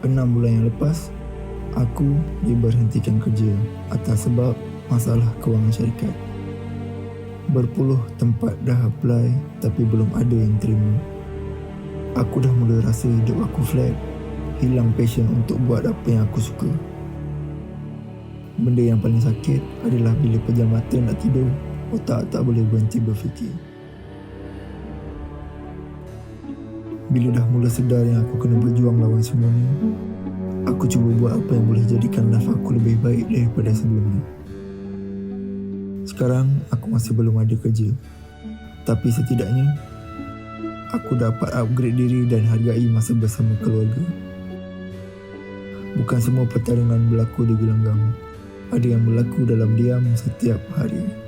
6 bulan yang lepas, aku diberhentikan kerja atas sebab masalah kewangan syarikat. Berpuluh tempat dah apply tapi belum ada yang terima. Aku dah mula rasa hidup aku flat, hilang passion untuk buat apa yang aku suka. Benda yang paling sakit adalah bila pejam mata nak tidur, otak tak boleh berhenti berfikir. Bila dah mula sedar yang aku kena berjuang lawan semua ni, aku cuba buat apa yang boleh jadikan life aku lebih baik daripada sebelum ni. Sekarang aku masih belum ada kerja, tapi setidaknya aku dapat upgrade diri dan hargai masa bersama keluarga. Bukan semua pertarungan berlaku di gelanggang. Ada yang berlaku dalam diam setiap hari.